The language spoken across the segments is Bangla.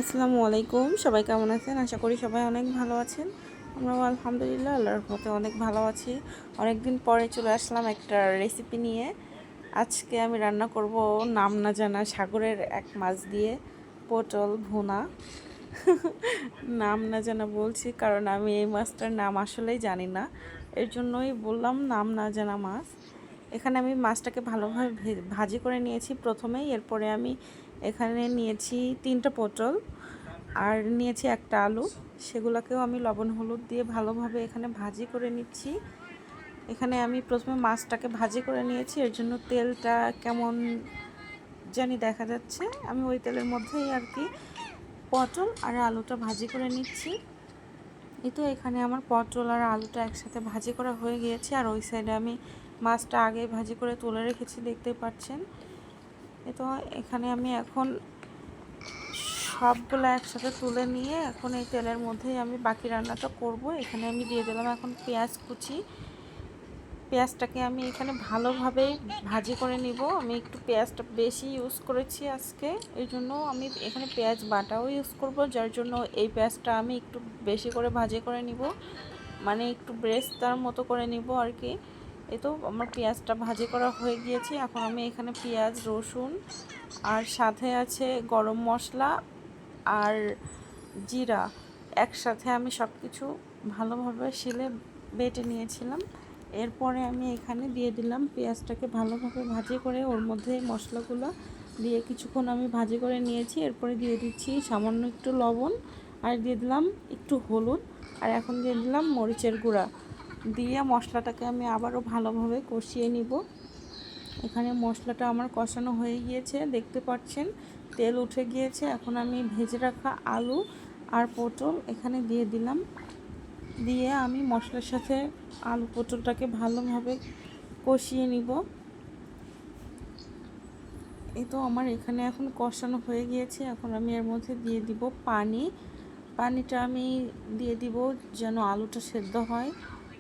আসসালামু আলাইকুম। সবাই কেমন আছেন? আশা করি সবাই অনেক ভালো আছেন। আমরাও আলহামদুলিল্লাহ আল্লাহর রহমতে অনেক ভালো আছি। অনেকদিন পরে চলে আসলাম একটা রেসিপি নিয়ে। আজকে আমি রান্না করব নাম না জানা সাগরের এক মাছ দিয়ে পটল ভুনা। নাম না জানা বলছি কারণ আমি এই মাছটার নাম আসলেই জানি না, এর জন্যই বললাম নাম না জানা মাছ। এখানে আমি মাছটাকে ভালোভাবে ভাজি করে নিয়েছি প্রথমেই। এরপরে আমি এখানে নিয়েছি 3টা পটল আর নিয়েছি একটা আলু। সেগুলোকেও আমি লবণ হলুদ দিয়ে ভালোভাবে এখানে ভাজি করে নিচ্ছি। এখানে আমি প্রথমে মাছটাকে ভাজি করে নিয়েছি, এর জন্য তেলটা কেমন জানি দেখা যাচ্ছে। আমি ওই তেলের মধ্যেই আর কি পটল আর আলুটা ভাজি করে নিচ্ছি। এই তো এখানে আমার পটল আর আলুটা একসাথে ভাজি করা হয়ে গিয়েছে, আর ওই সাইডে আমি মাছটা আগে ভাজি করে তুলে রেখেছি, দেখতে পাচ্ছেন। এই তো এখানে আমি এখন সবগুলো একসাথে তুলে নিয়ে এখন এই তেলের মধ্যেই আমি বাকি রান্নাটা করব। এখানে আমি দিয়ে দিলাম এখন পেঁয়াজ কুচি। পেঁয়াজটাকে আমি এখানে ভালোভাবে ভাজি করে নিব। আমি একটু পেঁয়াজটা বেশি ইউজ করেছি আজকে, এই জন্য আমি এখানে পেঁয়াজ বাটাও ইউজ করব, যার জন্য এই পেঁয়াজটা আমি একটু বেশি করে ভাজি করে নিব, মানে একটু ব্রেস্তার মতো করে নিব আর কি। এই তো আমার পেঁয়াজটা ভাজি করা হয়ে গিয়েছে। এখন আমি এখানে পেঁয়াজ, রসুন আর সাথে আছে গরম মশলা আর জিরা একসাথে আমি সব কিছু ভালোভাবে শিলে বেটে নিয়েছিলাম। এরপরে আমি এখানে দিয়ে দিলাম পেঁয়াজটাকে ভালোভাবে ভাজি করে, ওর মধ্যে মশলাগুলো দিয়ে কিছুক্ষণ আমি ভাজি করে নিয়েছি। এরপরে দিয়ে দিচ্ছি সামান্য একটু লবণ, আর দিয়ে দিলাম একটু হলুদ, আর এখন দিয়ে দিলাম মরিচের গুঁড়া দিয়ে মশলাটাকে আমি আবারও ভালোভাবে কষিয়ে নিব। এখানে মশলাটা আমার কষানো হয়ে গিয়েছে, দেখতে পাচ্ছেন তেল উঠে গিয়েছে। এখন আমি ভেজে রাখা আলু আর পটল এখানে দিয়ে দিলাম, দিয়ে আমি মশলার সাথে আলু পটলটাকে ভালোভাবে কষিয়ে নিব। এই তো আমার এখানে এখন কষানো হয়ে গিয়েছে। এখন আমি এর মধ্যে দিয়ে দিব পানি। পানিটা আমি দিয়ে দিব যেন আলুটা সেদ্ধ হয়।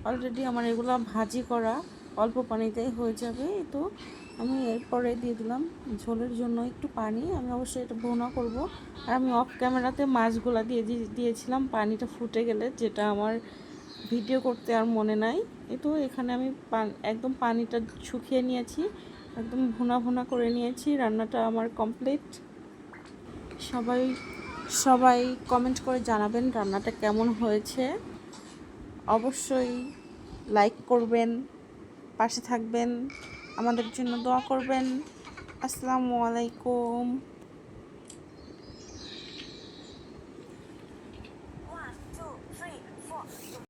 অলরেডি আমার এগুলো ভাজি করা, অল্প পানিতেই হয়ে যাবে। তো আমি এরপরে দিয়ে দিলাম ঝোলের জন্য একটু পানি। আমি অবশ্যই এটা ভুনা করব। আর আমি অফ ক্যামেরাতে মাছগুলো দিয়েছিলাম পানিটা ফুটে গেলে, যেটা আমার ভিডিও করতে আর মনে নাই। তো এখানে আমি একদম পানিটা শুকিয়ে নিয়েছি, একদম ভুনা ভুনা করে নিয়েছি। রান্নাটা আমার কমপ্লিট। সবাই সবাই কমেন্ট করে জানাবেন রান্নাটা কেমন হয়েছে। অবশ্যই লাইক করবেন, পাশে থাকবেন, আমাদের জন্য দোয়া করবেন। আসসালামু আলাইকুম।